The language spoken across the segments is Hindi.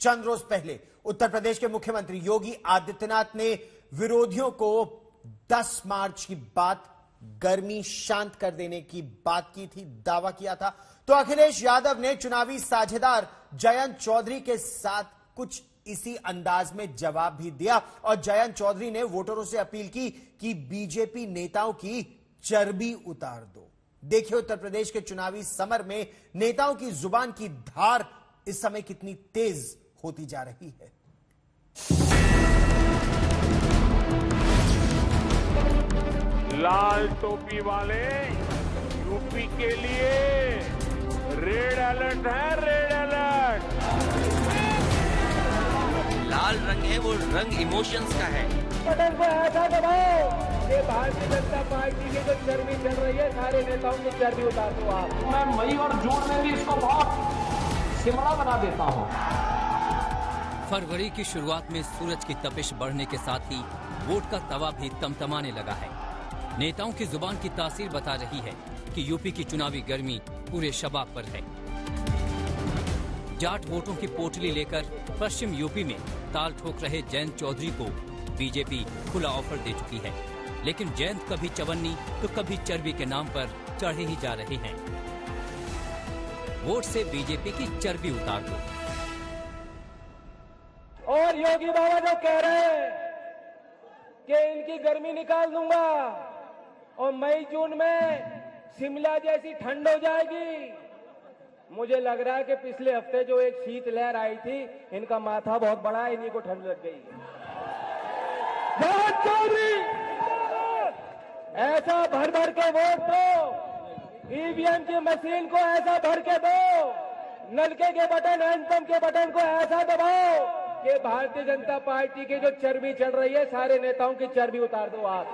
चंद रोज पहले उत्तर प्रदेश के मुख्यमंत्री योगी आदित्यनाथ ने विरोधियों को 10 मार्च की बात, गर्मी शांत कर देने की बात की थी, दावा किया था। तो अखिलेश यादव ने चुनावी साझेदार जयंत चौधरी के साथ कुछ इसी अंदाज में जवाब भी दिया और जयंत चौधरी ने वोटरों से अपील की कि बीजेपी नेताओं की चर्बी उतार दो। देखिए उत्तर प्रदेश के चुनावी समर में नेताओं की जुबान की धार इस समय कितनी तेज होती जा रही है। लाल टोपी वाले यूपी के लिए रेड अलर्ट है, रेड अलर्ट। लाल रंग है, वो रंग इमोशंस का है। बटन को ऐसा दबाओ कि भारतीय जनता पार्टी की जो चर्बी चल रही है, सारे नेताओं की चर्बी उतार दो आप। मैं मई और जून में भी इसको बहुत शिमला बना देता हूँ। फरवरी की शुरुआत में सूरज की तपिश बढ़ने के साथ ही वोट का तवा भी तमतमाने लगा है। नेताओं की जुबान की तासीर बता रही है कि यूपी की चुनावी गर्मी पूरे शबाब पर है। जाट वोटों की पोटली लेकर पश्चिम यूपी में ताल ठोक रहे जयंत चौधरी को बीजेपी खुला ऑफर दे चुकी है, लेकिन जयंत कभी चवन्नी तो कभी चर्बी के नाम पर चढ़े ही जा रहे हैं। वोट से बीजेपी की चर्बी उतार दो। और योगी बाबा जो कह रहे हैं कि इनकी गर्मी निकाल दूंगा और मई जून में शिमला जैसी ठंड हो जाएगी, मुझे लग रहा है कि पिछले हफ्ते जो एक शीत लहर आई थी, इनका माथा बहुत बड़ा है, इन्हीं को ठंड लग गई है। जयंत चौधरी ऐसा भर भर के वोट दो, ईवीएम की मशीन को ऐसा भर के दो, नलके के बटन, हैंडपंप के बटन को ऐसा दबाओ कि भारतीय जनता पार्टी की जो चर्बी चल रही है, सारे नेताओं की चर्बी उतार दो आप।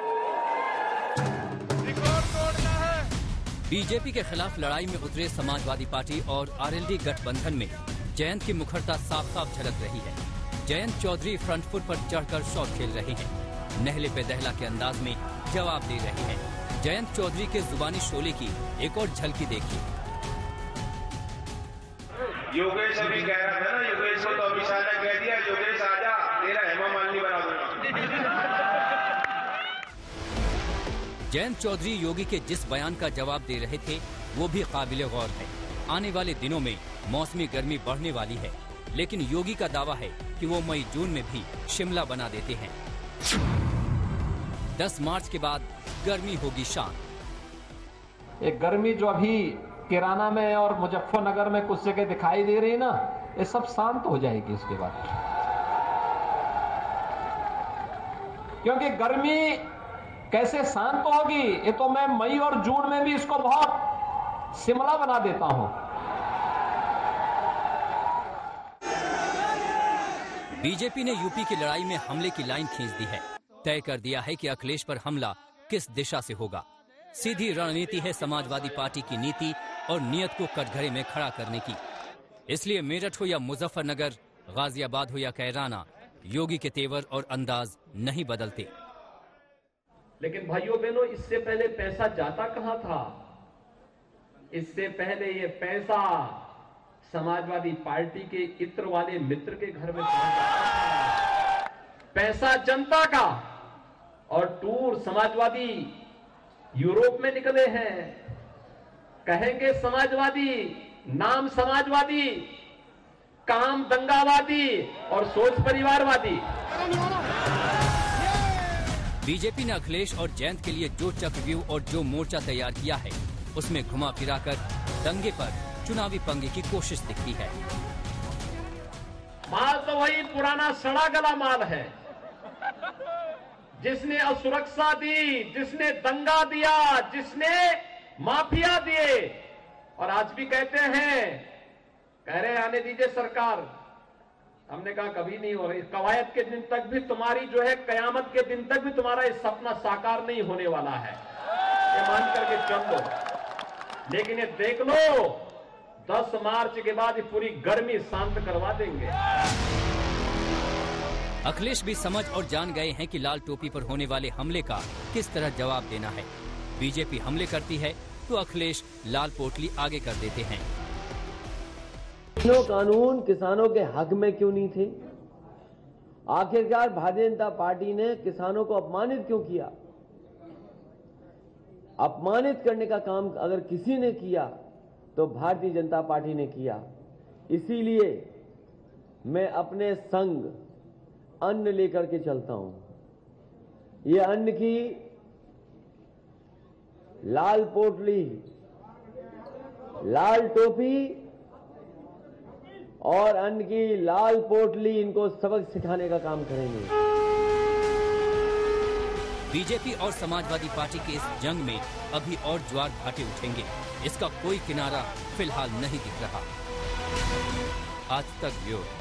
बीजेपी के खिलाफ लड़ाई में उतरे समाजवादी पार्टी और आरएलडी गठबंधन में जयंत की मुखरता साफ साफ झलक रही है। जयंत चौधरी फ्रंट फुट पर चढ़कर शॉट खेल रहे हैं, नहले पे दहला के अंदाज में जवाब दे रहे हैं। जयंत चौधरी के जुबानी शोले की एक और झलकी देखिए। योगेश अभी कह रहा था ना, योगेश को तो अभी शाह ने कह दिया, योगेश आजा, तेरा हेमा मालिनी बना दूंगा। जयंत चौधरी योगी के जिस बयान का जवाब दे रहे थे वो भी काबिले गौर है। आने वाले दिनों में मौसमी गर्मी बढ़ने वाली है, लेकिन योगी का दावा है कि वो मई जून में भी शिमला बना देते हैं। 10 मार्च के बाद गर्मी होगी शांत। एक गर्मी जो अभी किराना में और मुजफ्फरनगर में कुछ जगह दिखाई दे रही है ना, ये सब शांत हो जाएगी इसके बाद। क्योंकि गर्मी कैसे शांत होगी, ये तो मैं मई और जून में भी इसको बहुत शिमला बना देता हूं। बीजेपी ने यूपी की लड़ाई में हमले की लाइन खींच दी है। तय कर दिया है कि अखिलेश पर हमला किस दिशा से होगा। सीधी रणनीति है समाजवादी पार्टी की नीति और नियत को कटघरे में खड़ा करने की। इसलिए मेरठ हो या मुजफ्फरनगर, गाजियाबाद हो या कैराना, योगी के तेवर और अंदाज नहीं बदलते। लेकिन भाइयों बहनों, इससे पहले पैसा जाता कहां था? इससे पहले ये पैसा समाजवादी पार्टी के इत्र वाले मित्र के घर में पहुंच जाता था। पैसा जनता का, और टूर समाजवादी यूरोप में निकले हैं। कहेंगे समाजवादी, नाम समाजवादी, काम दंगावादी और सोच परिवारवादी। बीजेपी ने अखिलेश और जयंत के लिए जो चक्रव्यूह और जो मोर्चा तैयार किया है, उसमें घुमा फिराकर दंगे पर चुनावी पंगे की कोशिश दिखती है। माल तो वही पुराना सड़ा गला माल है, जिसने असुरक्षा दी, जिसने दंगा दिया, जिसने माफिया दिए। और आज भी कहते हैं, कह रहे आने दीजिए सरकार। हमने कहा कभी नहीं हो रही। कवायद के दिन तक भी तुम्हारी जो है, कयामत के दिन तक भी तुम्हारा ये सपना साकार नहीं होने वाला है, ये मान करके चल लो। लेकिन ये देख लो, 10 मार्च के बाद ये पूरी गर्मी शांत करवा देंगे। अखिलेश भी समझ और जान गए हैं कि लाल टोपी पर होने वाले हमले का किस तरह जवाब देना है। बीजेपी हमले करती है तो अखिलेश लाल पोटली आगे कर देते हैं। तीनों कानून किसानों के हक में क्यों नहीं थे? आखिरकार भारतीय जनता पार्टी ने किसानों को अपमानित क्यों किया? अपमानित करने का काम अगर किसी ने किया तो भारतीय जनता पार्टी ने किया। इसीलिए मैं अपने संग अन्न लेकर के चलता हूं। ये अन्न की लाल पोटली, लाल टोपी और अन्न की लाल पोटली, इनको सबक सिखाने का काम करेंगे। बीजेपी और समाजवादी पार्टी के इस जंग में अभी और ज्वार भाटे उठेंगे, इसका कोई किनारा फिलहाल नहीं दिख रहा। आज तक ब्यूरो।